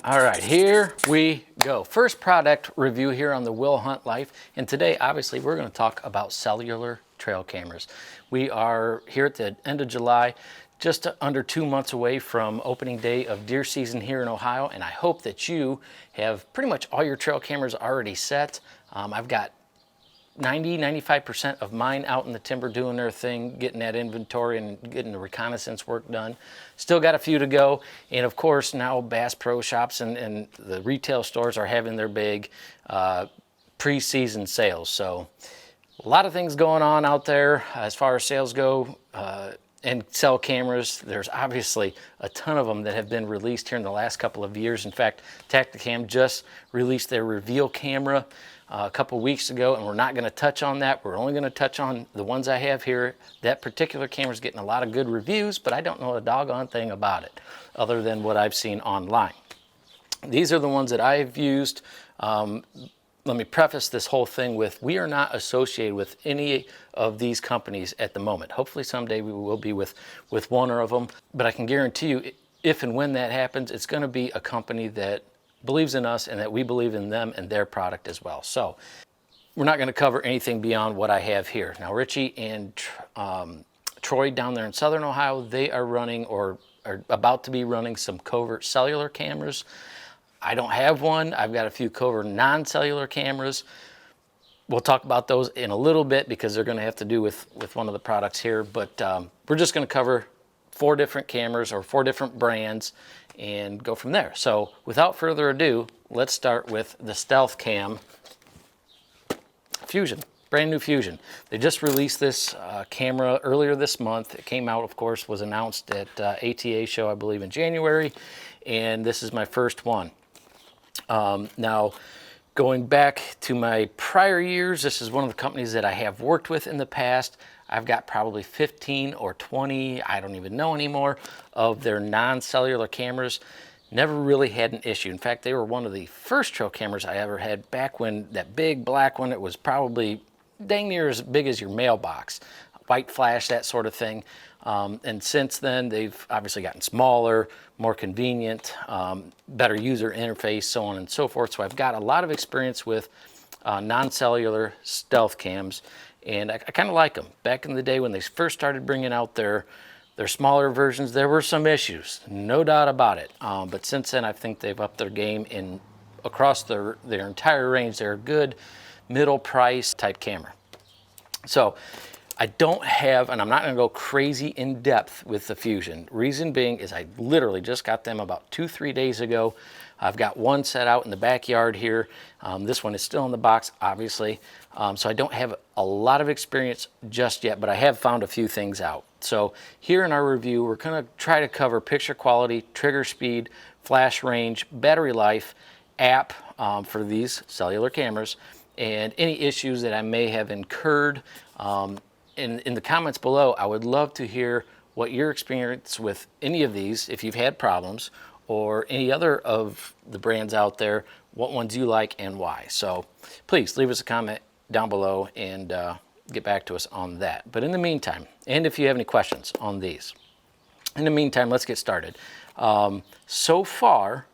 All right, here we go. First product review here on the Will Hunt Life. And today, obviously, we're going to talk about cellular trail cameras. We are here at the end of July, just under 2 months away from opening day of deer season here in Ohio. And I hope that you have pretty much all your trail cameras already set. I've got 95% of mine out in the timber doing their thing, getting that inventory and getting the reconnaissance work done. Still got a few to go. And of course, now Bass Pro Shops and the retail stores are having their big pre-season sales. So a lot of things going on out there as far as sales go and sell cameras. There's obviously a ton of them that have been released here in the last couple of years. In fact, Tacticam just released their reveal camera a couple weeks ago, and we're not going to touch on that. We're only going to touch on the ones I have here. That particular camera is getting a lot of good reviews, but I don't know a doggone thing about it other than what I've seen online. These are the ones that I've used. Let me preface this whole thing with, we are not associated with any of these companies at the moment. Hopefully someday we will be with one of them, but I can guarantee you, if and when that happens, it's going to be a company that believes in us and that we believe in them and their product as well. So we're not going to cover anything beyond what I have here. Now, Richie and Troy down there in Southern Ohio, they are running or are about to be running some covert cellular cameras. I don't have one. I've got a few covert non-cellular cameras. We'll talk about those in a little bit because they're going to have to do with one of the products here. But we're just going to cover 4 different cameras or 4 different brands and go from there. So without further ado, let's start with the StealthCam Fusion, brand new Fusion. They just released this camera earlier this month. It came out, of course, was announced at ATA show, I believe, in January, and this is my first one. Now, going back to my prior years, this is one of the companies that I have worked with in the past. I've got probably 15 or 20, I don't even know anymore, of their non-cellular cameras. Never really had an issue. In fact, they were one of the first trail cameras I ever had back when that big black one, it was probably dang near as big as your mailbox. White flash, that sort of thing. And since then, they've obviously gotten smaller, more convenient, better user interface, so on and so forth. So I've got a lot of experience with non-cellular stealth cams. And I kind of like them. Back in the day when they first started bringing out their smaller versions, there were some issues, no doubt about it. But since then, I think they've upped their game across their entire range. They're a good middle price type camera. So I don't have, and I'm not going to go crazy in depth with the Fusion. Reason being is I literally just got them about 2-3 days ago. I've got one set out in the backyard here. This one is still in the box, obviously. So I don't have a lot of experience just yet, but I have found a few things out. So here in our review, we're going to try to cover picture quality, trigger speed, flash range, battery life, app for these cellular cameras, and any issues that I may have incurred. In the comments below, I would love to hear what your experience with any of these, if you've had problems, or any other of the brands out there, what ones you like and why. So please leave us a comment down below and get back to us on that. But in the meantime, and if you have any questions on these, in the meantime, let's get started. So far,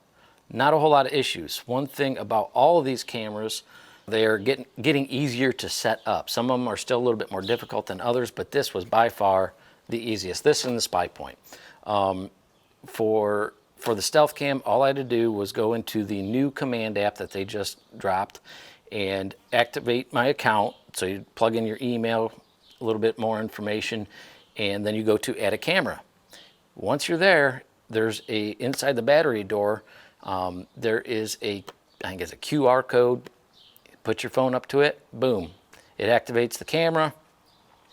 not a whole lot of issues. One thing about all of these cameras, they are getting easier to set up. Some of them are still a little bit more difficult than others, but this was by far the easiest. This and the SpyPoint. For the StealthCam, all I had to do was go into the new command app that they just dropped and activate my account. So you plug in your email, a little bit more information, and then you go to add a camera. Once you're there, there's inside the battery door, there is I think it's a QR code. Put your phone up to it, boom. It activates the camera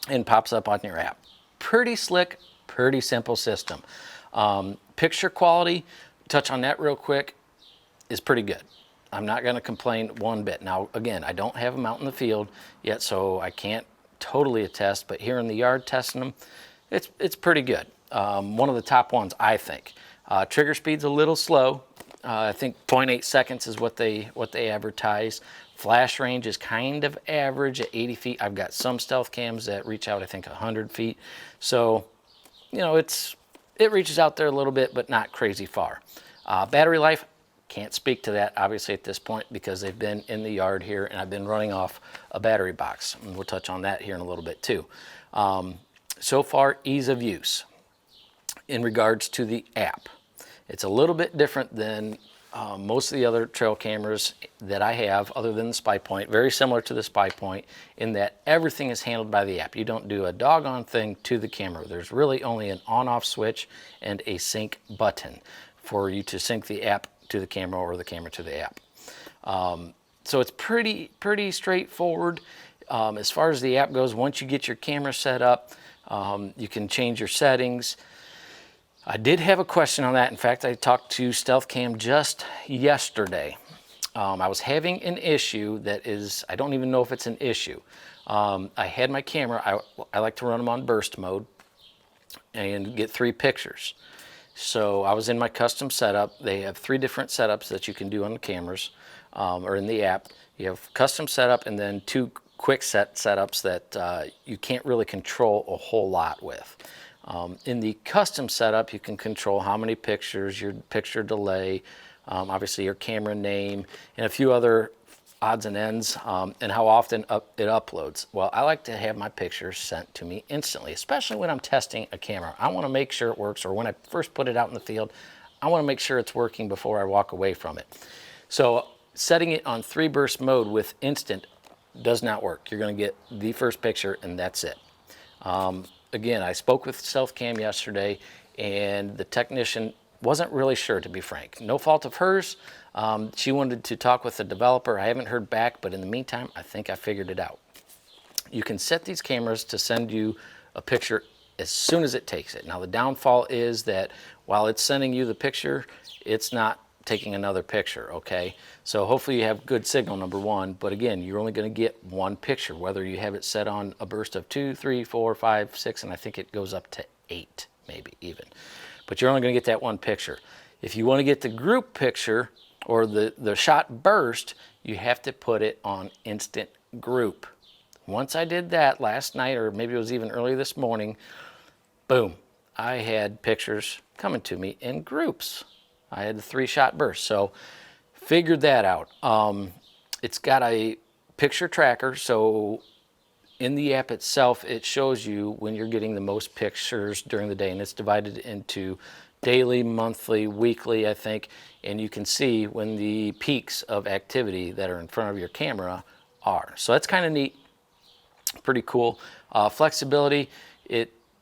and pops up on your app. Pretty slick, pretty simple system. Picture quality, touch on that real quick, is pretty good. I'm not going to complain one bit. Now, again, I don't have them out in the field yet, so I can't totally attest, but here in the yard testing them, it's pretty good. One of the top ones, I think. Trigger speed's a little slow. I think 0.8 seconds is what they advertise. Flash range is kind of average at 80 feet. I've got some stealth cams that reach out, I think, 100 feet. So, you know, it reaches out there a little bit, but not crazy far. Battery life, Can't speak to that obviously at this point because they've been in the yard here and I've been running off a battery box. And we'll touch on that here in a little bit too. So far, ease of use. In regards to the app, it's a little bit different than most of the other trail cameras that I have other than the SpyPoint. Very similar to the SpyPoint in that everything is handled by the app. You don't do a doggone thing to the camera. There's really only an on-off switch and a sync button for you to sync the app to the camera or the camera to the app. So it's pretty straightforward. As far as the app goes, once you get your camera set up, you can change your settings. I did have a question on that. In fact, I talked to StealthCam just yesterday. I was having an issue that is, I don't even know if it's an issue. I had my camera, I like to run them on burst mode and get 3 pictures. So I was in my custom setup. They have 3 different setups that you can do on the cameras or in the app. You have custom setup and then 2 quick setups that you can't really control a whole lot with. In the custom setup, you can control how many pictures, your picture delay, obviously your camera name, and a few other odds and ends, and how often it uploads. Well, I like to have my pictures sent to me instantly, especially when I'm testing a camera. I want to make sure it works, or when I first put it out in the field, I want to make sure it's working before I walk away from it. So setting it on 3 burst mode with instant does not work. You're going to get the first picture and that's it. Again, I spoke with StealthCam yesterday and the technician wasn't really sure, to be frank. No fault of hers. She wanted to talk with the developer. I haven't heard back, but in the meantime, I think I figured it out. You can set these cameras to send you a picture as soon as it takes it. Now, the downfall is that while it's sending you the picture, it's not taking another picture, okay? So hopefully you have good signal, number 1, but again, you're only going to get 1 picture, whether you have it set on a burst of 2, 3, 4, 5, 6, and I think it goes up to 8, maybe even. But you're only going to get that 1 picture. If you want to get the group picture or the shot burst, you have to put it on instant group. Once I did that last night, or maybe it was even early this morning, boom, I had pictures coming to me in groups. I had the 3-shot burst, so figured that out. It's got a picture tracker, so in the app itself, it shows you when you're getting the most pictures during the day, and it's divided into daily, monthly, weekly, I think, and you can see when the peaks of activity that are in front of your camera are. So that's kind of neat, pretty cool. Flexibility,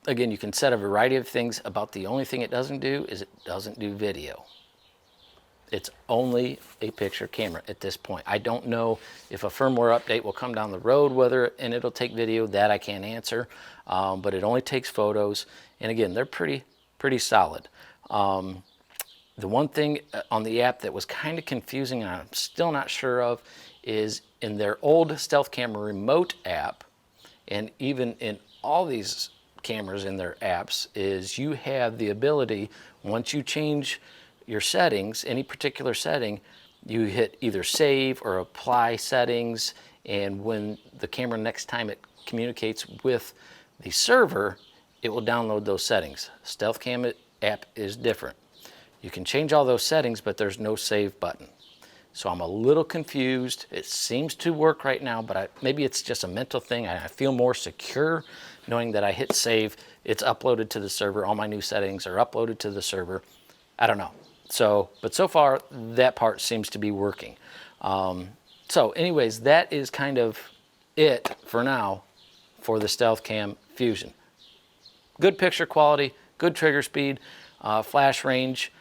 again, you can set a variety of things. About the only thing it doesn't do is it doesn't do video. It's only a picture camera at this point. I don't know if a firmware update will come down the road, and it'll take video. That I can't answer, but it only takes photos. And again, they're pretty solid. The one thing on the app that was kind of confusing and I'm still not sure of is in their old StealthCam remote app, and even in all these cameras in their apps, is you have the ability, once you change your settings, any particular setting, you hit either save or apply settings, and when the camera next time it communicates with the server, it will download those settings. StealthCam app is different. You can change all those settings, but there's no save button. So I'm a little confused. It seems to work right now, but maybe it's just a mental thing. I feel more secure knowing that I hit save, it's uploaded to the server, all my new settings are uploaded to the server. I don't know. But so far, that part seems to be working. So anyways, that is kind of it for now for the StealthCam Fusion. Good picture quality, good trigger speed, flash range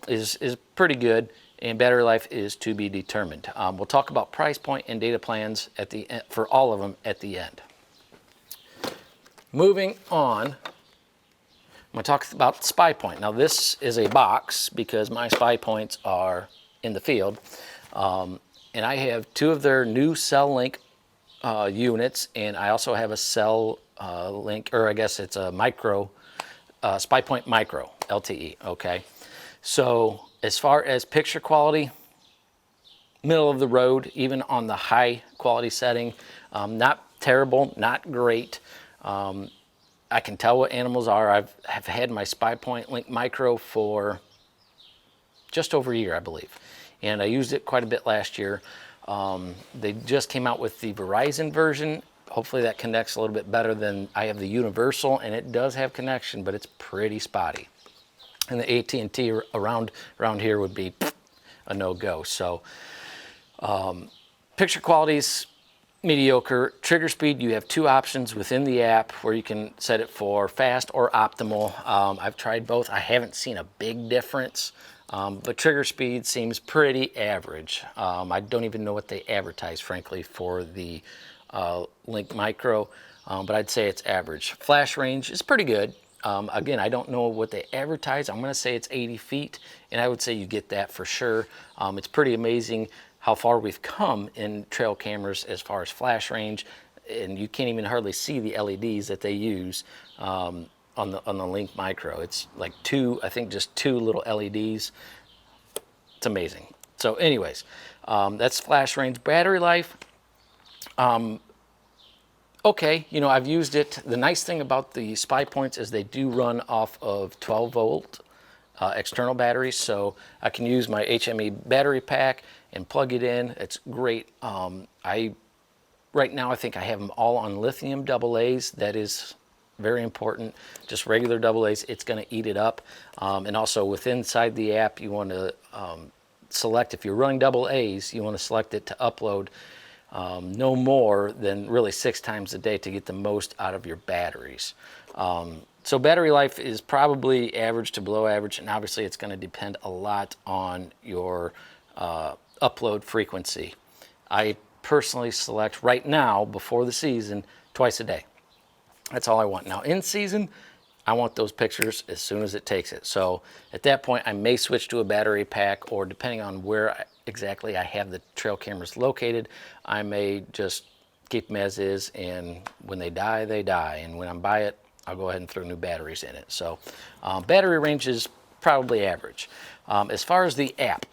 is pretty good, and battery life is to be determined. We'll talk about price point and data plans at the end, for all of them at the end. Moving on, I'm going to talk about SpyPoint. Now this is a box because my SpyPoints are in the field, and I have 2 of their new CellLink units, and I also have a CellLink, or I guess it's a micro, SpyPoint Micro LTE. Okay, so as far as picture quality, middle of the road, even on the high quality setting, not terrible, not great. I can tell what animals are. I've had my SpyPoint Link Micro for just over a year, I believe. and I used it quite a bit last year. They just came out with the Verizon version. Hopefully that connects a little bit better than I have the Universal, and it does have connection, but it's pretty spotty. And the AT&T around here would be a no-go. So picture quality's mediocre. Trigger speed, you have two options within the app where you can set it for fast or optimal. I've tried both. I haven't seen a big difference, but trigger speed seems pretty average. I don't even know what they advertise, frankly, for the Link Micro, but I'd say it's average. Flash range is pretty good. Again, I don't know what they advertise. I'm going to say it's 80 feet, and I would say you get that for sure. It's pretty amazing how far we've come in trail cameras as far as flash range, and you can't even hardly see the LEDs that they use on the Link Micro. It's like I think just two little LEDs. It's amazing. So anyways, that's flash range. Battery life, okay, you know, I've used it. The nice thing about the SpyPoints is they do run off of 12 volt external batteries, so I can use my HME battery pack and plug it in. It's great. Right now I think I have them all on lithium AA's. That is very important. Just regular AA's, it's going to eat it up. And also inside the app, you want to select, if you're running AA's, you want to select it to upload no more than really 6 times a day to get the most out of your batteries. So battery life is probably average to below average, and obviously it's going to depend a lot on your upload frequency. I personally select right now, before the season, twice a day. That's all I want. Now in season, I want those pictures as soon as it takes it. So at that point, I may switch to a battery pack, or depending on where exactly I have the trail cameras located, I may just keep them as is, and when they die, they die. And when I'm by it, I'll go ahead and throw new batteries in it. So battery range is probably average. As far as the app,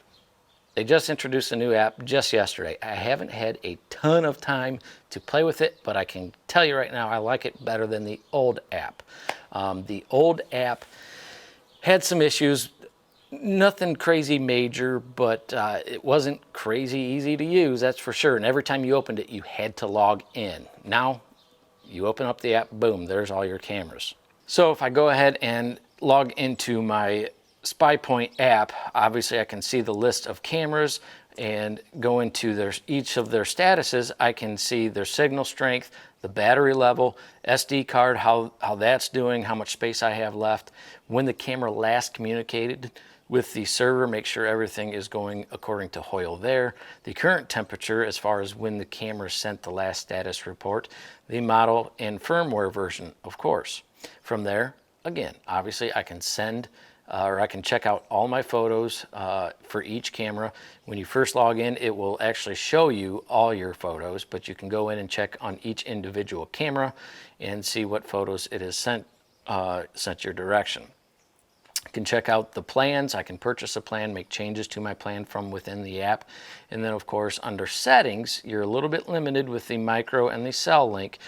they just introduced a new app just yesterday. I haven't had a ton of time to play with it, but I can tell you right now, I like it better than the old app. The old app had some issues, nothing crazy major, but it wasn't crazy easy to use, that's for sure. And every time you opened it, you had to log in. Now, you open up the app, boom, there's all your cameras. So if I go ahead and log into my SpyPoint app, obviously I can see the list of cameras and go into each of their statuses. I can see their signal strength, the battery level, SD card, how that's doing, how much space I have left, when the camera last communicated with the server, make sure everything is going according to Hoyle there, the current temperature as far as when the camera sent the last status report, the model and firmware version, of course. From there, again, obviously I can send or I can check out all my photos for each camera. When you first log in, it will actually show you all your photos, but you can go in and check on each individual camera and see what photos it has sent your direction. I can check out the plans. I can purchase a plan, make changes to my plan from within the app. And then of course, under settings, you're a little bit limited with the micro and the cell link,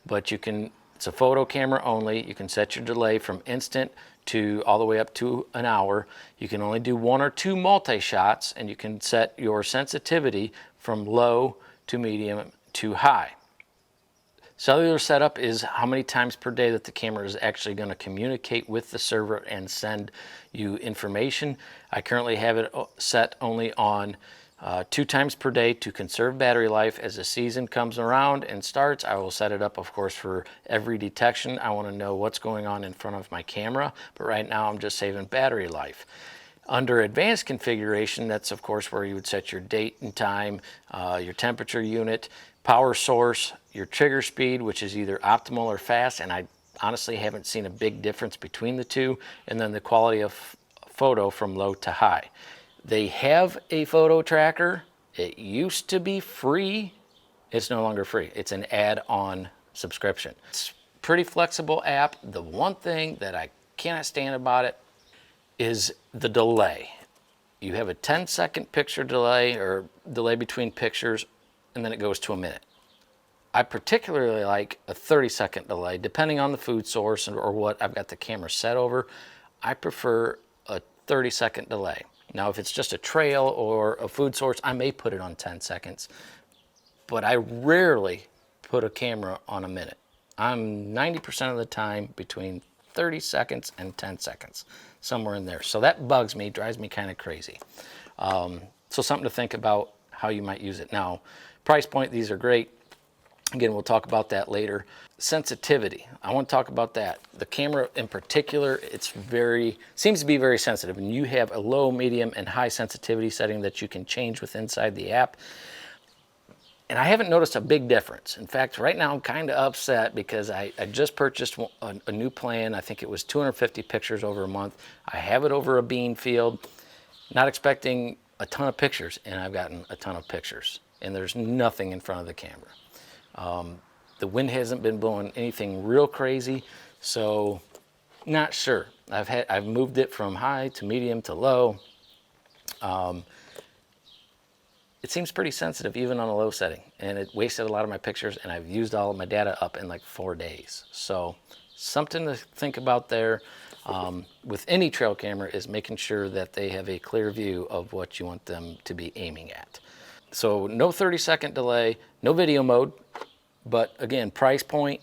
but it's a photo camera only. You can set your delay from instant to all the way up to an hour. You can only do 1 or 2 multi-shots, and you can set your sensitivity from low to medium to high. Cellular setup is how many times per day that the camera is actually going to communicate with the server and send you information. I currently have it set only on 2 times per day to conserve battery life. As the season comes around and starts, I will set it up, of course, for every detection. I want to know what's going on in front of my camera, but right now I'm just saving battery life. Under advanced configuration, that's of course where you would set your date and time, your temperature unit, power source, your trigger speed, which is either optimal or fast, and I honestly haven't seen a big difference between the two, and then the quality of photo from low to high. They have a photo tracker. It used to be free. It's no longer free. It's an add-on subscription. It's a pretty flexible app. The one thing that I cannot stand about it is the delay. You have a 10-second picture delay or delay between pictures, and then it goes to a minute. I particularly like a 30-second delay, depending on the food source or what I've got the camera set over. I prefer a 30-second delay. Now, if it's just a trail or a food source, I may put it on 10 seconds, but I rarely put a camera on a minute. I'm 90% of the time between 30 seconds and 10 seconds, somewhere in there. So that bugs me, drives me kind of crazy. So something to think about how you might use it. Now, price point, these are great. Again, we'll talk about that later. Sensitivity, I want to talk about that. The camera in particular, seems to be very sensitive, and you have a low, medium, and high sensitivity setting that you can change with inside the app. And I haven't noticed a big difference. In fact, right now I'm kind of upset because I just purchased a new plan. I think it was 250 pictures over a month. I have it over a bean field, not expecting a ton of pictures, and I've gotten a ton of pictures. And there's nothing in front of the camera. The wind hasn't been blowing anything real crazy, so not sure. I've moved it from high to medium to low. It seems pretty sensitive even on a low setting, and it wasted a lot of my pictures, and I've used all of my data up in like 4 days. So something to think about there with any trail camera is making sure that they have a clear view of what you want them to be aiming at. So no 30-second delay, no video mode, but again, price point,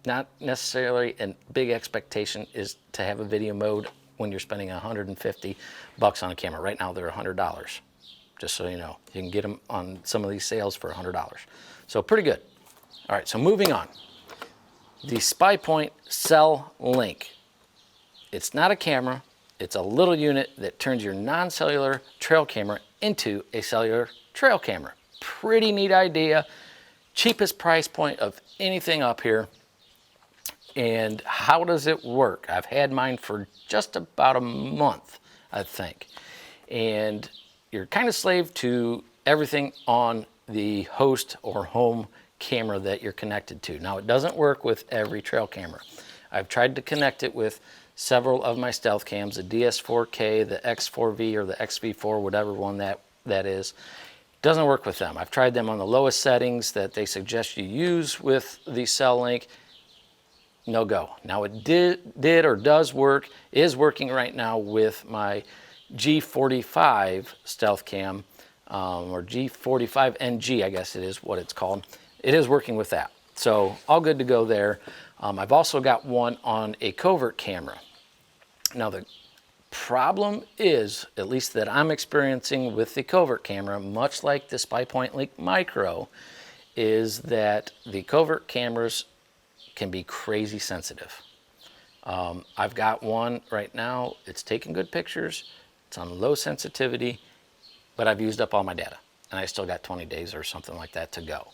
not necessarily a big expectation is to have a video mode when you're spending $150 on a camera. Right now they're $100, just so you know. You can get them on some of these sales for $100. So pretty good. All right, so moving on. The SpyPoint CuddeLink. It's not a camera, it's a little unit that turns your non-cellular trail camera into a cellular trail camera. Pretty neat idea. Cheapest price point of anything up here. And how does it work? I've had mine for just about a month, I think. And you're kind of slave to everything on the host or home camera that you're connected to. Now, it doesn't work with every trail camera. I've tried to connect it with several of my StealthCams, the DS4K, the X4V, or the XV4, whatever one that is. Doesn't work with them. I've tried them on the lowest settings that they suggest you use with the CuddeLink. No go. Now it did or does work, is working right now with my G45 StealthCam, or G45NG, I guess it is what it's called. It is working with that. So all good to go there. I've also got one on a covert camera. Now the problem is, at least that I'm experiencing with the covert camera, much like the SpyPoint Link Micro, is that the covert cameras can be crazy sensitive. I've got one right now, it's taking good pictures, it's on low sensitivity, but I've used up all my data, and I still got 20 days or something like that to go.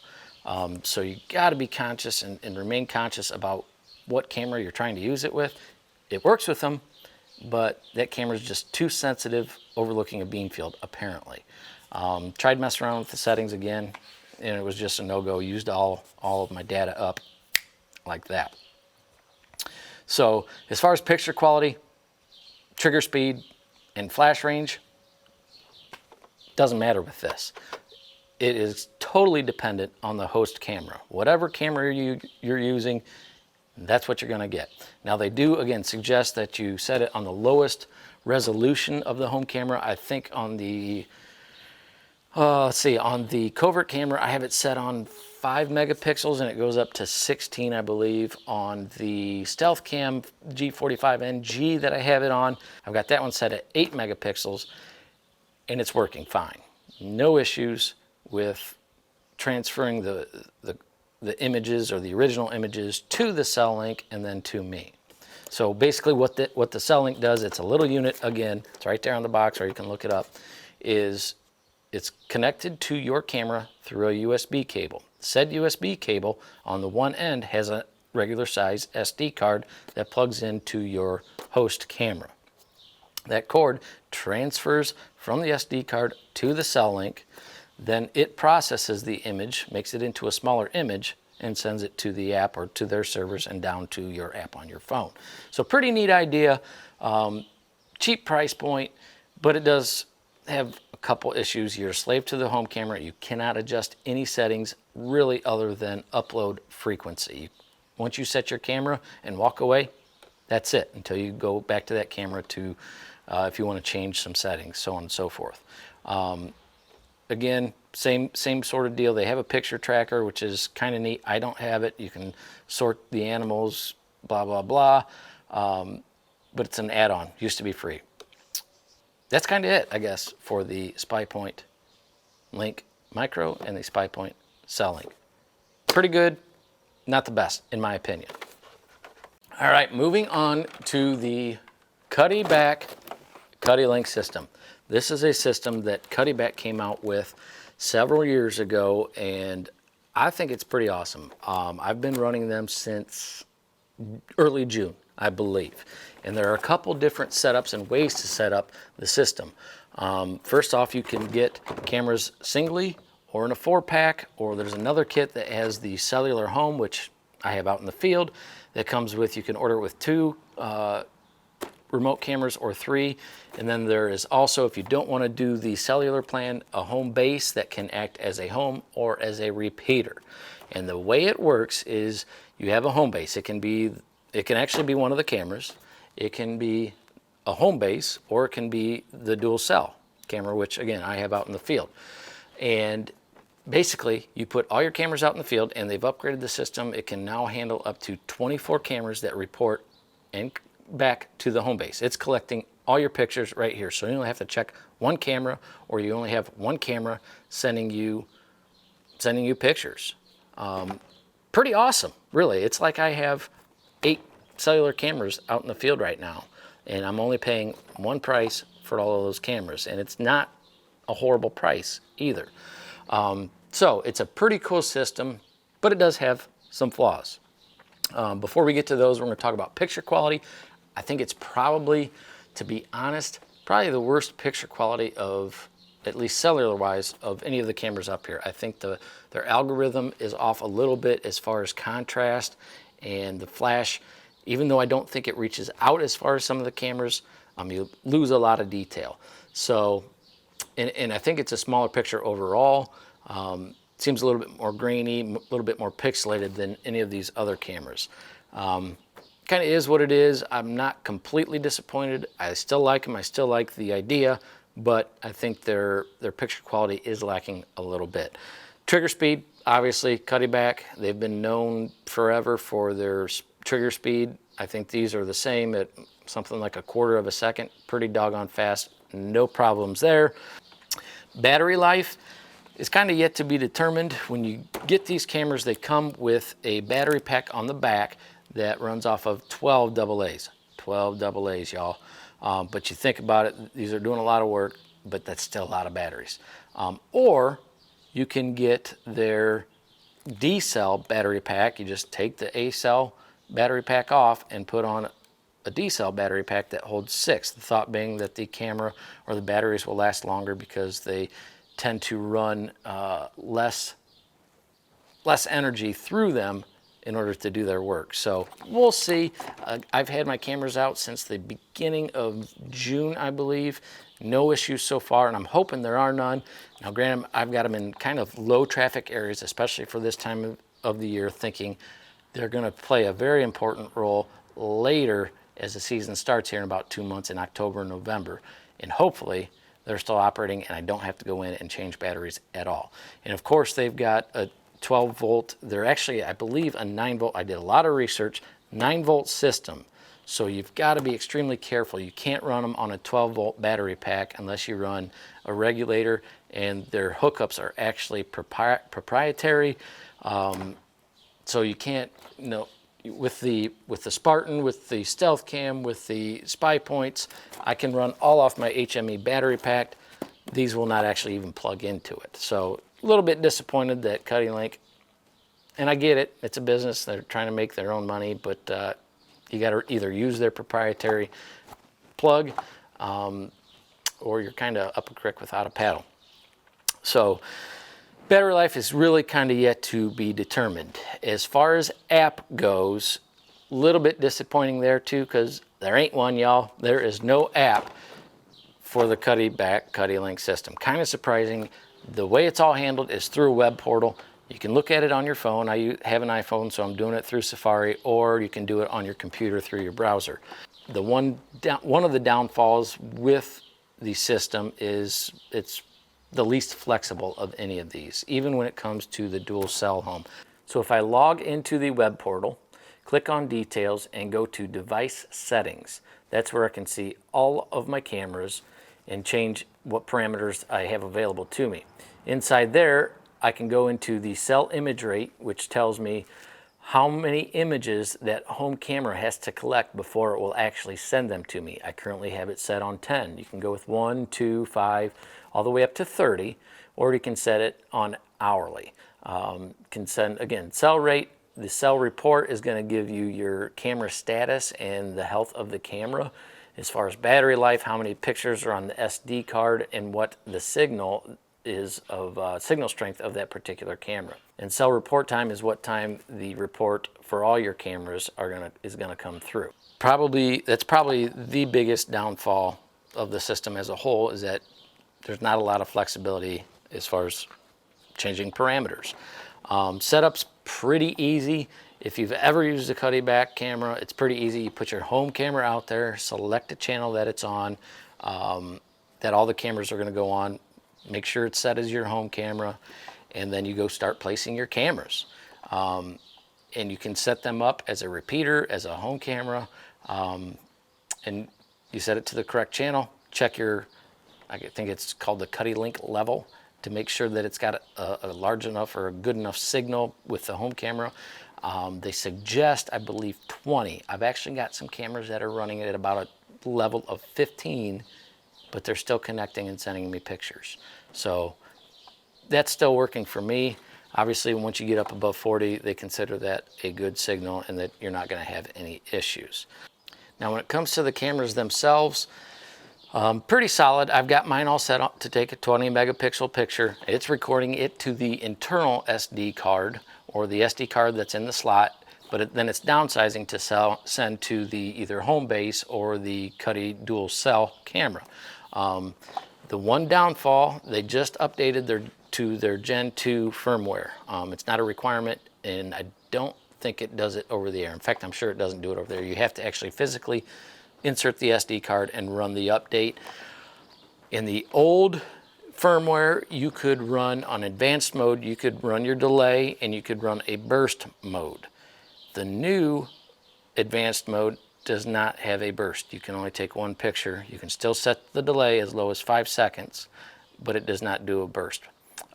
So you gotta be conscious and remain conscious about what camera you're trying to use it with. It works with them, but that camera is just too sensitive overlooking a bean field, apparently. Tried messing around with the settings again, and it was just a no-go. Used all of my data up like that. So as far as picture quality, trigger speed, and flash range, doesn't matter with this. It is totally dependent on the host camera. Whatever camera you're using, that's what you're going to get. Now they do, again, suggest that you set it on the lowest resolution of the home camera. I think on the, let's see, on the covert camera, I have it set on 5 megapixels and it goes up to 16, I believe. On the StealthCam G45NG that I have it on, I've got that one set at 8 megapixels and it's working fine. No issues with transferring the images or the original images to the CuddeLink and then to me. So basically what the CuddeLink does, it's a little unit, again, it's right there on the box or you can look it up, is it's connected to your camera through a USB cable. Said USB cable on the one end has a regular size SD card that plugs into your host camera. That cord transfers from the SD card to the CuddeLink. Then it processes the image, makes it into a smaller image, and sends it to the app or to their servers and down to your app on your phone. So pretty neat idea, cheap price point, but it does have a couple issues. You're a slave to the home camera. You cannot adjust any settings really other than upload frequency. Once you set your camera and walk away, that's it until you go back to that camera to if you want to change some settings, so on and so forth. Again, same sort of deal. They have a picture tracker, which is kind of neat. I don't have it. You can sort the animals, blah, blah, blah. But it's an add-on. Used to be free. That's kind of it, I guess, for the SpyPoint Link Micro and the SpyPoint Cell Link. Pretty good, not the best, in my opinion. All right, moving on to the Cuddeback CuddeLink system. This is a system that Cuddeback came out with several years ago, and I think it's pretty awesome. I've been running them since early June, I believe. And there are a couple different setups and ways to set up the system. First off, you can get cameras singly or in a 4-pack, or there's another kit that has the cellular home, which I have out in the field, that comes with, you can order it with 2 remote cameras or 3. And then there is also, if you don't want to do the cellular plan, a home base that can act as a home or as a repeater. And the way it works is you have a home base. It can actually be one of the cameras. It can be a home base, or it can be the dual cell camera, which again, I have out in the field. And basically, you put all your cameras out in the field, and they've upgraded the system. It can now handle up to 24 cameras that report and back to the home base. It's collecting all your pictures right here. So you only have to check one camera, or you only have one camera sending you pictures. Pretty awesome, really. It's like I have 8 cellular cameras out in the field right now, and I'm only paying one price for all of those cameras, and it's not a horrible price either. So it's a pretty cool system, but it does have some flaws. Before we get to those, we're going to talk about picture quality. I think it's probably, to be honest, probably the worst picture quality of, at least cellular wise, of any of the cameras up here. I think their algorithm is off a little bit as far as contrast, and the flash, even though I don't think it reaches out as far as some of the cameras, you lose a lot of detail. So, and I think it's a smaller picture overall. Seems a little bit more grainy, a little bit more pixelated than any of these other cameras. Kind of is what it is. I'm not completely disappointed. I still like them. I still like the idea, but I think their picture quality is lacking a little bit. Trigger speed, obviously, Cuddeback, they've been known forever for their trigger speed. I think these are the same at something like 1/4 of a second. Pretty doggone fast. No problems there. Battery life is kind of yet to be determined. When you get these cameras, they come with a battery pack on the back that runs off of 12 AA's. 12 AA's, y'all. But you think about it, these are doing a lot of work, but that's still a lot of batteries. Or you can get their D-cell battery pack. You just take the A-cell battery pack off and put on a D-cell battery pack that holds 6. The thought being that the camera or the batteries will last longer because they tend to run less energy through them in order to do their work. So we'll see. I've had my cameras out since the beginning of June, I believe. No issues so far, and I'm hoping there are none. Now, granted, I've got them in kind of low traffic areas, especially for this time of the year, thinking they're going to play a very important role later as the season starts here in about 2 months in October and November. And hopefully they're still operating and I don't have to go in and change batteries at all. And of course, they've got a 12 volt. They're actually, I believe, a 9 volt. I did a lot of research, 9 volt system. So you've got to be extremely careful. You can't run them on a 12 volt battery pack unless you run a regulator, and their hookups are actually proprietary. So you can't, you know, with the Spartan, with the StealthCam, with the SpyPoints, I can run all off my HME battery pack. These will not actually even plug into it. So a little bit disappointed that CuddeLink, and I get it, it's a business, they're trying to make their own money, but you got to either use their proprietary plug or you're kind of up a creek without a paddle. So battery life is really kind of yet to be determined. As far as app goes, a little bit disappointing there too, because there ain't one, y'all. There is no app for the Cuddeback CuddeLink system. Kind of surprising. The way it's all handled is through a web portal. You can look at it on your phone. I have an iPhone, so I'm doing it through Safari, or you can do it on your computer through your browser. one of the downfalls with the system is it's the least flexible of any of these, even when it comes to the dual cell home. So if I log into the web portal, click on details and go to device settings, that's where I can see all of my cameras and change what parameters I have available to me. Inside there, I can go into the cell image rate, which tells me how many images that home camera has to collect before it will actually send them to me. I currently have it set on 10. You can go with 1, 2, 5, all the way up to 30, or you can set it on hourly. Can send, again, cell rate. The cell report is going to give you your camera status and the health of the camera as far as battery life, how many pictures are on the SD card, and what the signal is of signal strength of that particular camera. And cell report time is what time the report for all your cameras is gonna come through. That's probably the biggest downfall of the system as a whole, is that there's not a lot of flexibility as far as changing parameters. Setup's pretty easy. If you've ever used a Cuddeback camera, it's pretty easy. You put your home camera out there, select the channel that it's on, that all the cameras are gonna go on, make sure it's set as your home camera, and then you go start placing your cameras. And you can set them up as a repeater, as a home camera, and you set it to the correct channel. Check your, I think it's called the CuddeLink level, to make sure that it's got a large enough or a good enough signal with the home camera. They suggest, I believe, 20. I've actually got some cameras that are running at about a level of 15, but they're still connecting and sending me pictures. So that's still working for me. Obviously, once you get up above 40, they consider that a good signal and that you're not going to have any issues. Now, when it comes to the cameras themselves, pretty solid. I've got mine all set up to take a 20 megapixel picture. It's recording it to the internal SD card, or the SD card that's in the slot, but then it's downsizing to send to the either home base or the Cuddy dual cell camera. The one downfall, they just updated to their Gen 2 firmware. It's not a requirement, and I don't think it does it over the air. In fact, I'm sure it doesn't do it over there. You have to actually physically insert the SD card and run the update. In the old firmware, you could run on advanced mode, you could run your delay, and you could run a burst mode. The new advanced mode does not have a burst. You can only take one picture. You can still set the delay as low as 5 seconds, but it does not do a burst.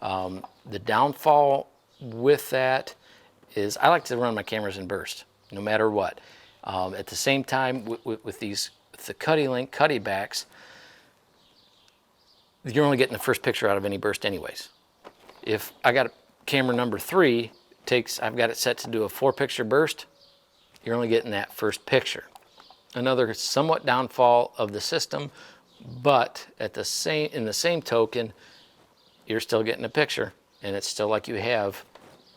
The downfall with that is I like to run my cameras in burst, no matter what. At the same time, with the CuddeLink Cuddebacks, you're only getting the first picture out of any burst anyways. If I got camera number 3, I've got it set to do a 4-picture burst, you're only getting that first picture. Another somewhat downfall of the system, but in the same token, you're still getting a picture, and it's still like you have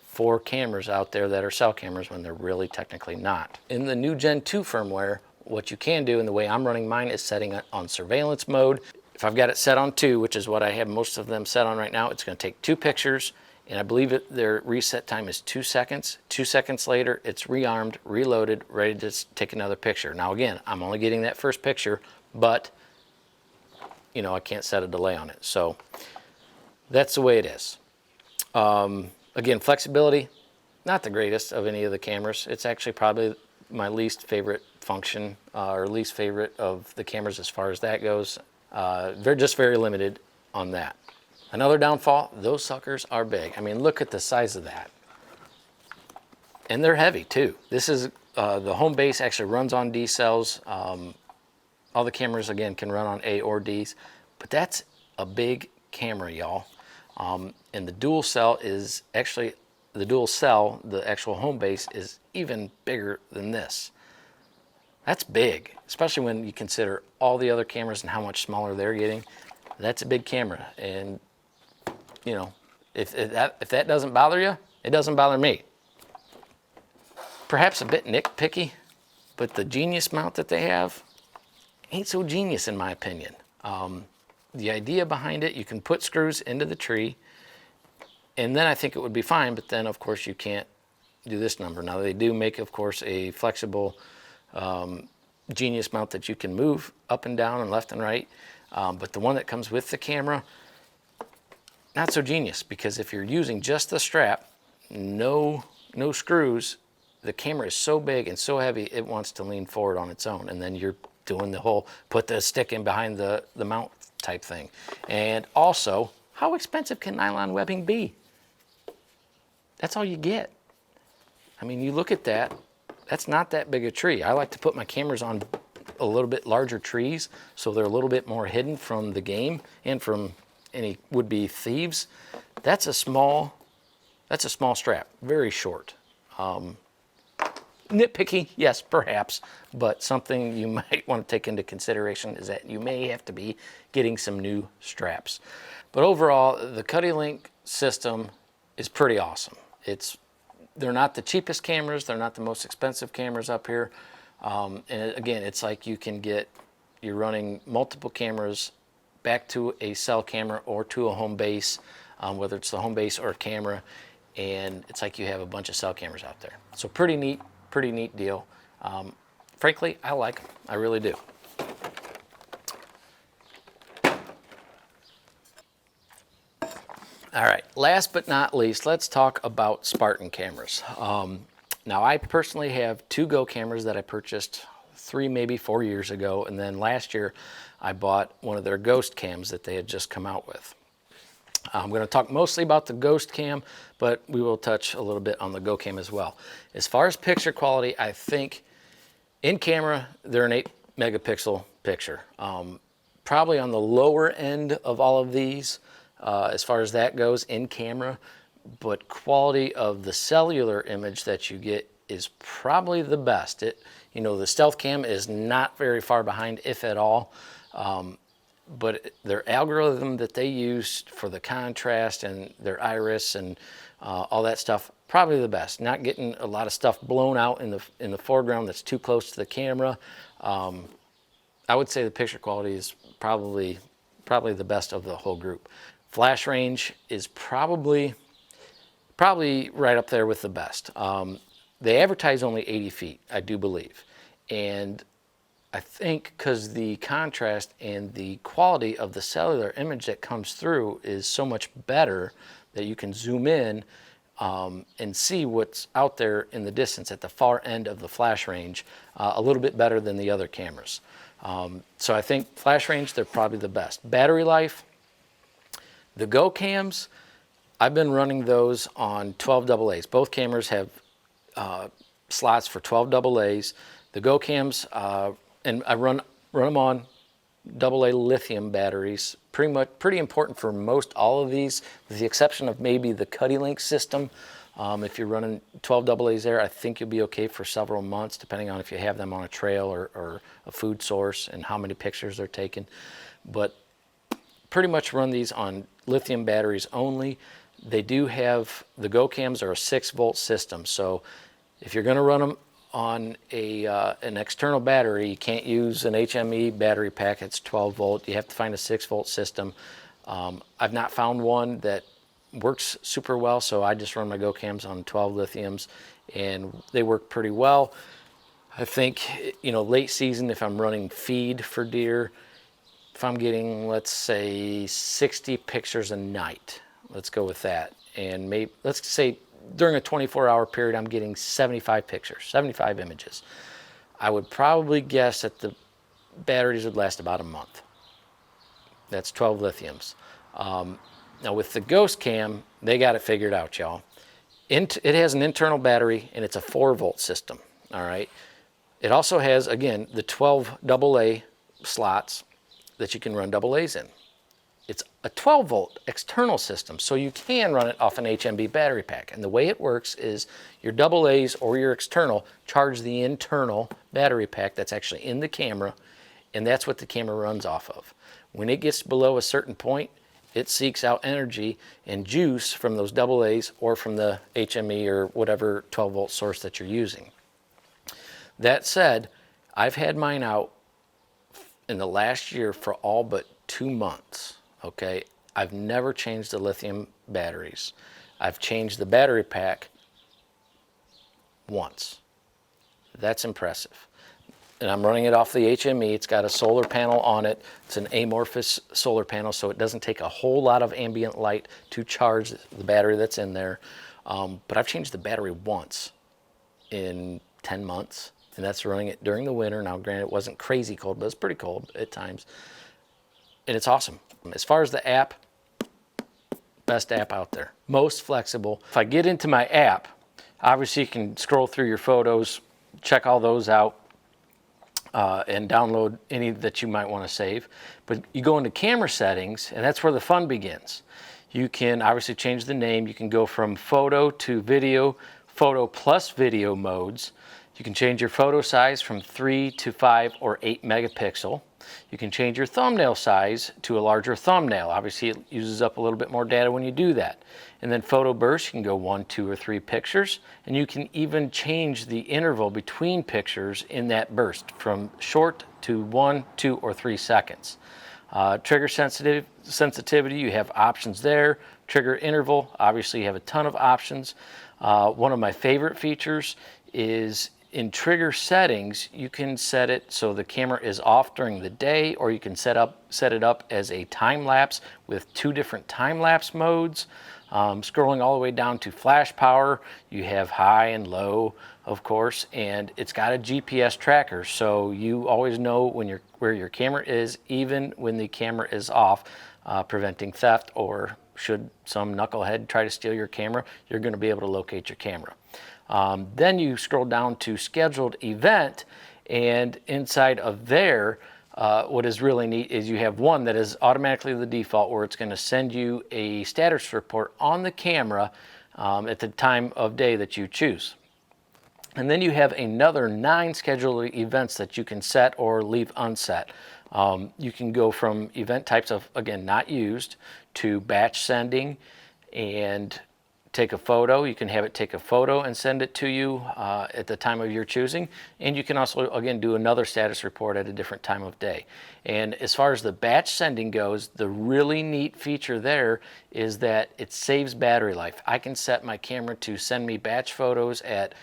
4 cameras out there that are cell cameras when they're really technically not. In the new Gen 2 firmware, what you can do, and the way I'm running mine, is setting it on surveillance mode. If I've got it set on 2, which is what I have most of them set on right now, it's going to take 2 pictures, and I believe their reset time is 2 seconds. 2 seconds later, it's rearmed, reloaded, ready to take another picture. Now again, I'm only getting that first picture, but you know, I can't set a delay on it. So that's the way it is. Again, flexibility, not the greatest of any of the cameras. It's actually probably my least favorite function, or least favorite of the cameras as far as that goes. They're just very limited on that. Another downfall, those suckers are big. I mean, look at the size of that. And they're heavy too. This is, the home base actually runs on D cells. All the cameras, again, can run on A or Ds, but that's a big camera, y'all. And the dual cell is actually, the actual home base is even bigger than this. That's big, especially when you consider all the other cameras and how much smaller they're getting. That's a big camera, and you know, if that doesn't bother you, it doesn't bother me. Perhaps a bit nitpicky, but the Genius mount that they have ain't so genius in my opinion. The idea behind it, you can put screws into the tree, and then I think it would be fine, but then of course you can't do this number. Now they do make, of course, a flexible Genius mount that you can move up and down and left and right. But the one that comes with the camera, not so genius, because if you're using just the strap, no screws, the camera is so big and so heavy it wants to lean forward on its own, and then you're doing the whole put the stick in behind the mount type thing. And also, how expensive can nylon webbing be? That's all you get. I mean, you look at that, that's not that big a tree. I like to put my cameras on a little bit larger trees so they're a little bit more hidden from the game and from any would-be thieves. That's a small strap, very short. Nitpicky, yes, perhaps, but something you might want to take into consideration is that you may have to be getting some new straps. But overall, the CuddeLink system is pretty awesome. They're not the cheapest cameras, they're not the most expensive cameras up here. And again, it's like you're running multiple cameras back to a cell camera or to a home base, whether it's the home base or a camera, and it's like you have a bunch of cell cameras out there. So pretty neat deal. Frankly, I like them. I really do. All right, last but not least, let's talk about Spartan cameras. Now, I personally have 2 Go cameras that I purchased 3, maybe 4 years ago, and then last year I bought one of their Ghost cams that they had just come out with. I'm going to talk mostly about the Ghost cam, but we will touch a little bit on the Go cam as well. As far as picture quality, I think in camera, they're an 8 megapixel picture. Probably on the lower end of all of these, as far as that goes in camera, but quality of the cellular image that you get is probably the best. The StealthCam is not very far behind, if at all. But their algorithm that they use for the contrast and their iris and all that stuff, probably the best. Not getting a lot of stuff blown out in the foreground that's too close to the camera. I would say the picture quality is probably the best of the whole group. Flash range is probably right up there with the best. They advertise only 80 feet, I do believe. And I think because the contrast and the quality of the cellular image that comes through is so much better that you can zoom in and see what's out there in the distance at the far end of the flash range a little bit better than the other cameras. So I think flash range, they're probably the best. Battery life, the Go cams, I've been running those on 12 AA's. Both cameras have slots for 12 AA's. The Go cams, and I run them on AA lithium batteries. Pretty important for most all of these, with the exception of maybe the CuddeLink system. If you're running 12 AA's there, I think you'll be okay for several months, depending on if you have them on a trail or a food source and how many pictures they're taking. But pretty much run these on lithium batteries only. They do have, the Go cams are a 6-volt system. So if you're gonna run them on an external battery, you can't use an HME battery pack. It's 12 volt. You have to find a 6-volt system. I've not found one that works super well, so I just run my Go cams on 12 lithiums, and they work pretty well. I think, late season, if I'm running feed for deer, if I'm getting, let's say, 60 pictures a night, let's go with that, and maybe let's say during a 24-hour period, I'm getting 75 pictures, 75 images. I would probably guess that the batteries would last about a month. That's 12 lithiums. Now with the Ghost Cam, they got it figured out, y'all. It has an internal battery, and it's a 4-volt system, all right? It also has, again, the 12 AA slots that you can run AA's in. It's a 12-volt external system, so you can run it off an HMB battery pack. And the way it works is your AA's or your external charge the internal battery pack that's actually in the camera, and that's what the camera runs off of. When it gets below a certain point, it seeks out energy and juice from those AA's or from the HME or whatever 12-volt source that you're using. That said, I've had mine out in the last year for all but 2 months. Okay, I've never changed the lithium batteries. I've changed the battery pack once. That's impressive. and I'm running it off the HME. It's got a solar panel on it. It's an amorphous solar panel, so it doesn't take a whole lot of ambient light to charge the battery that's in there. But I've changed the battery once in 10 months, and that's running it during the winter. Now, granted, it wasn't crazy cold, but it's pretty cold at times, and it's awesome. As far as the app, best app out there. Most flexible. If I get into my app, obviously you can scroll through your photos, check all those out, and download any that you might want to save. But you go into camera settings, and that's where the fun begins. You can obviously change the name. You can go from photo to video, photo plus video modes. You can change your photo size from 3 to 5 or 8 megapixel. You can change your thumbnail size to a larger thumbnail. Obviously, it uses up a little bit more data when you do that. And then photo burst, you can go 1, 2, or 3 pictures. And you can even change the interval between pictures in that burst from short to 1, 2, or 3 seconds. Trigger sensitivity, you have options there. Trigger interval, obviously you have a ton of options. One of my favorite features is in trigger settings, you can set it so the camera is off during the day, or you can set it up as a time lapse with 2 different time lapse modes. Scrolling all the way down to flash power, you have high and low, of course, and it's got a GPS tracker, so you always know where your camera is, even when the camera is off, preventing theft, or should some knucklehead try to steal your camera, you're going to be able to locate your camera. Then you scroll down to scheduled event, and inside of there, what is really neat is you have one that is automatically the default, where it's going to send you a status report on the camera at the time of day that you choose. And then you have another 9 scheduled events that you can set or leave unset. You can go from event types of, again, not used, to batch sending and take a photo. You can have it take a photo and send it to you at the time of your choosing. And you can also, again, do another status report at a different time of day. And as far as the batch sending goes, the really neat feature there is that it saves battery life. I can set my camera to send me batch photos at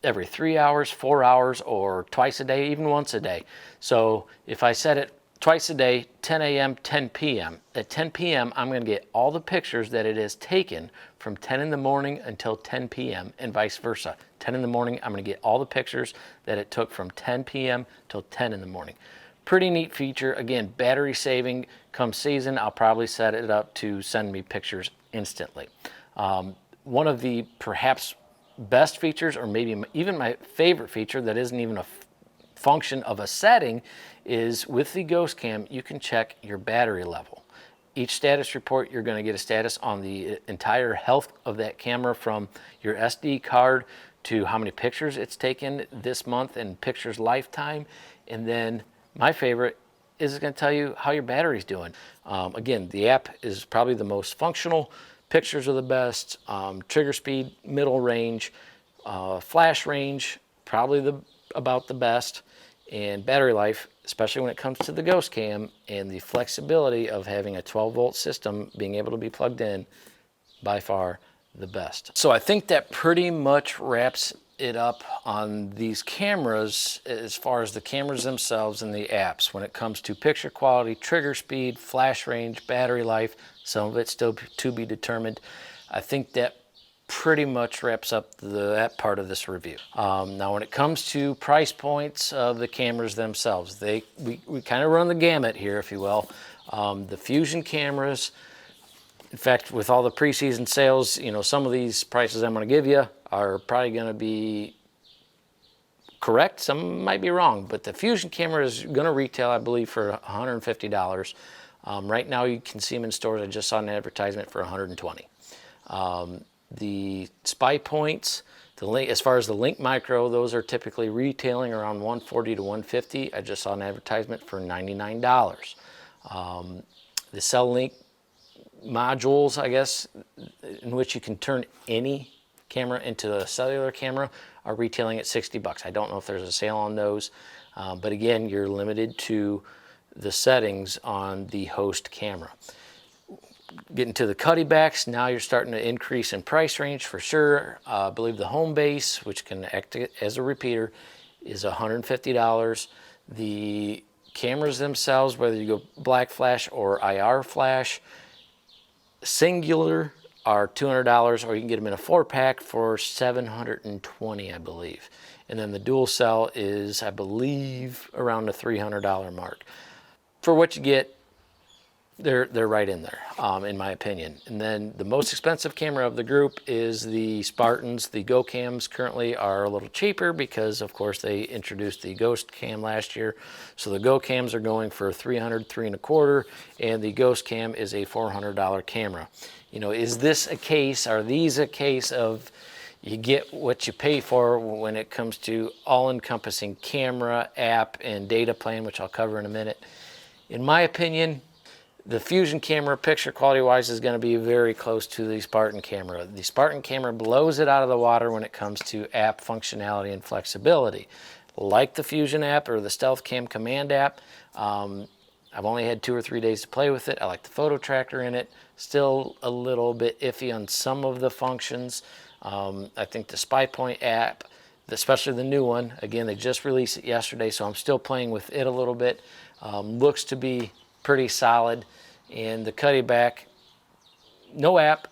every 3 hours, 4 hours, or twice a day, even once a day. So if I set it twice a day, 10 a.m., 10 p.m. At 10 p.m., I'm going to get all the pictures that it has taken from 10 in the morning until 10 p.m. and vice versa. 10 in the morning, I'm going to get all the pictures that it took from 10 p.m. till 10 in the morning. Pretty neat feature. Again, battery saving. Come season, I'll probably set it up to send me pictures instantly. One of the perhaps best features, or maybe even my favorite feature that isn't even a function of a setting, is with the Ghost Cam, you can check your battery level. Each status report, you're going to get a status on the entire health of that camera, from your SD card to how many pictures it's taken this month and pictures lifetime. And then my favorite is it's going to tell you how your battery's doing. Again, the app is probably the most functional. Pictures are the best. Trigger speed, middle range, flash range, probably about the best. And battery life, especially when it comes to the Ghost Cam, and the flexibility of having a 12-volt system being able to be plugged in, by far the best. So I think that pretty much wraps it up on these cameras as far as the cameras themselves and the apps. When it comes to picture quality, trigger speed, flash range, battery life, some of it's still to be determined. I think that pretty much wraps up that part of this review. Now, when it comes to price points of the cameras themselves, we kind of run the gamut here, if you will. The Fusion cameras, in fact, with all the preseason sales, some of these prices I'm going to give you are probably going to be correct. Some might be wrong, but the Fusion camera is going to retail, I believe, for $150. Right now, you can see them in stores. I just saw an advertisement for $120. The SpyPoints, as far as the Link Micro, those are typically retailing around $140 to $150. I just saw an advertisement for $99. The CuddeLink modules, I guess, in which you can turn any camera into a cellular camera, are retailing at $60. I don't know if there's a sale on those, but again, you're limited to the settings on the host camera. Getting to the Cuddebacks, now you're starting to increase in price range for sure. I believe the home base, which can act as a repeater, is $150. The cameras themselves, whether you go black flash or IR flash, singular are $200, or you can get them in a 4-pack for $720, I believe. And then the dual cell is, I believe, around the $300 mark. For what you get, they're right in there, in my opinion. And then the most expensive camera of the group is the Spartans. The Go Cams currently are a little cheaper because, of course, they introduced the Ghost Cam last year. So the Go Cams are going for $300, $325, and the Ghost Cam is a $400 camera. You know, is this a case? Are these a case of you get what you pay for when it comes to all-encompassing camera, app, and data plan, which I'll cover in a minute? In my opinion, the Fusion camera, picture quality-wise, is going to be very close to the Spartan camera. The Spartan camera blows it out of the water when it comes to app functionality and flexibility. Like the Fusion app or the StealthCam Command app, I've only had 2 or 3 days to play with it. I like the photo tracker in it. Still a little bit iffy on some of the functions. I think the SpyPoint app, especially the new one, again, they just released it yesterday, so I'm still playing with it a little bit. Looks to be pretty solid. And the Cuddeback, no app,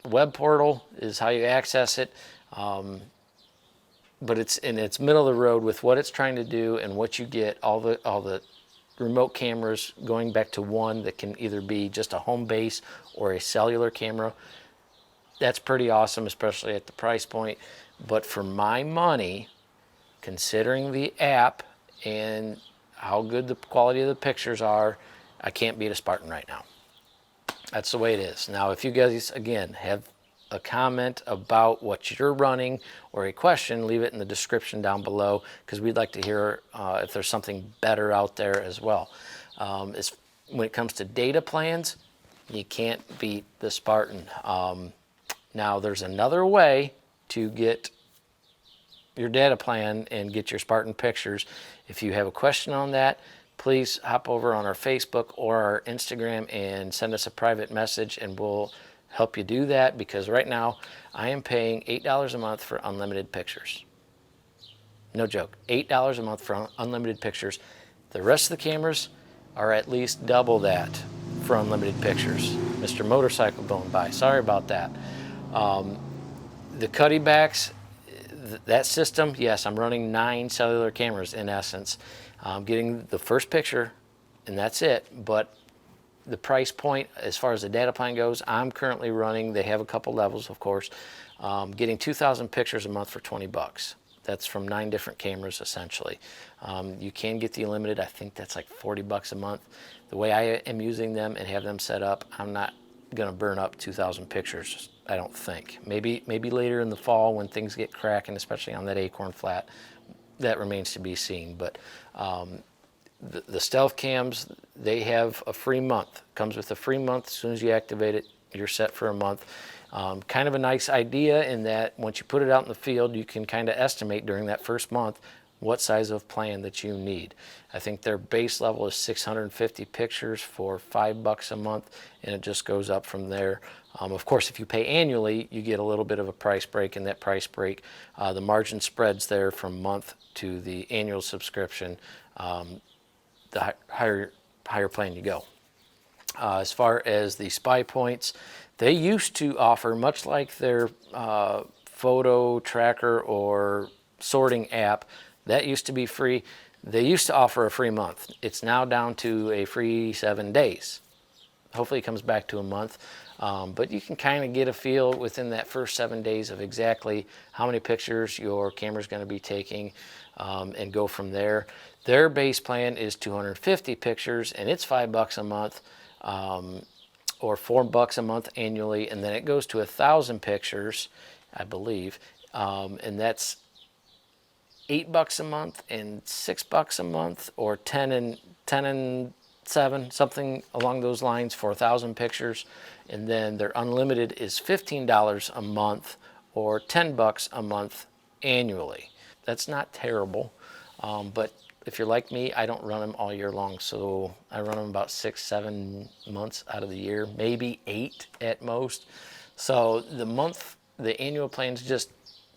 web portal is how you access it. But it's middle of the road with what it's trying to do and what you get, all the remote cameras going back to one that can either be just a home base or a cellular camera. That's pretty awesome, especially at the price point. But for my money, considering the app and how good the quality of the pictures are, I can't beat a Spartan right now. That's the way it is. Now, if you guys, again, have a comment about what you're running or a question, leave it in the description down below, because we'd like to hear if there's something better out there as well. When it comes to data plans, you can't beat the Spartan. Now, there's another way to get your data plan and get your Spartan pictures. If you have a question on that, please hop over on our Facebook or our Instagram and send us a private message, and we'll help you do that, because right now I am paying $8 a month for unlimited pictures. No joke, $8 a month for unlimited pictures. The rest of the cameras are at least double that for unlimited pictures. Mr. Motorcycle going by, sorry about that. The Cuddebacks, that system, yes, I'm running 9 cellular cameras in essence. I'm getting the first picture, and that's it. But the price point, as far as the data plan goes, I'm currently running, they have a couple levels, of course, getting 2,000 pictures a month for $20. That's from 9 different cameras, essentially. You can get the unlimited. I think that's like $40 a month. The way I am using them and have them set up, I'm not going to burn up 2,000 pictures, I don't think. Maybe later in the fall when things get cracking, especially on that Acorn Flat. That remains to be seen. But the Stealth Cams, they have a free month. Comes with a free month. As soon as you activate it, you're set for a month. Kind of a nice idea in that once you put it out in the field, you can kind of estimate during that first month what size of plan that you need. I think their base level is 650 pictures for $5 a month, and it just goes up from there. Of course, if you pay annually, you get a little bit of a price break, and that price break, the margin spreads there from month to the annual subscription, the higher plan you go. As far as the SpyPoints, they used to offer, much like their photo tracker or sorting app, that used to be free. They used to offer a free month. It's now down to a free 7 days. Hopefully it comes back to a month. But you can kind of get a feel within that first 7 days of exactly how many pictures your camera is going to be taking, and go from there. Their base plan is 250 pictures, and it's $5 a month, or $4 a month annually, and then it goes to 1,000 pictures, I believe, and that's $8 a month and $6 a month, or 10 and 7, something along those lines for 1,000 pictures. And then their unlimited is $15 a month, or $10 a month annually. That's not terrible, but if you're like me, I don't run them all year long, so I run them about 6, 7 months out of the year, maybe 8 at most. So the annual plans just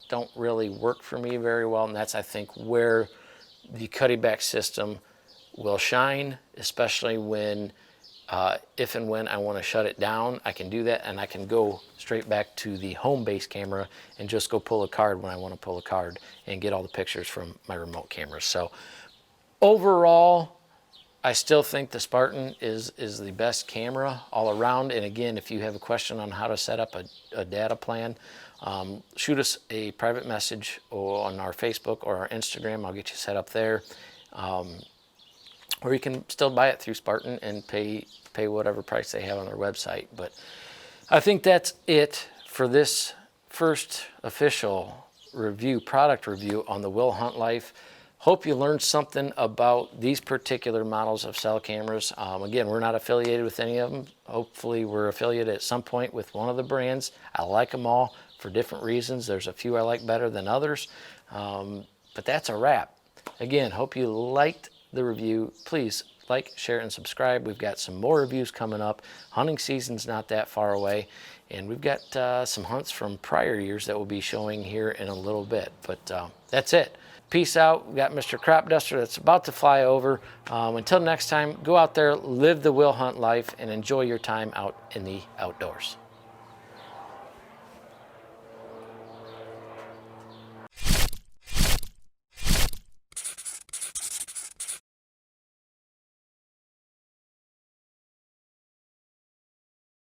don't really work for me very well, and that's, I think, where the Cuddeback system will shine, especially when, if and when I want to shut it down. I can do that, and I can go straight back to the home base camera and just go pull a card when I want to pull a card and get all the pictures from my remote camera. So overall, I still think the Spartan is the best camera all around. And again, if you have a question on how to set up a data plan, shoot us a private message on our Facebook or our Instagram. I'll get you set up there. Or you can still buy it through Spartan and pay whatever price they have on their website. But I think that's it for this first official review, product review on the Will Hunt Life. Hope you learned something about these particular models of cell cameras. Again, we're not affiliated with any of them. Hopefully we're affiliated at some point with one of the brands. I like them all for different reasons. There's a few I like better than others. But that's a wrap. Again, hope you liked the review. Please like, share, and subscribe. We've got some more reviews coming up. Hunting season's not that far away. And we've got some hunts from prior years that we'll be showing here in a little bit. But that's it. Peace out. We've got Mr. Crop Duster that's about to fly over. Until next time, go out there, live the Will Hunt life, and enjoy your time out in the outdoors.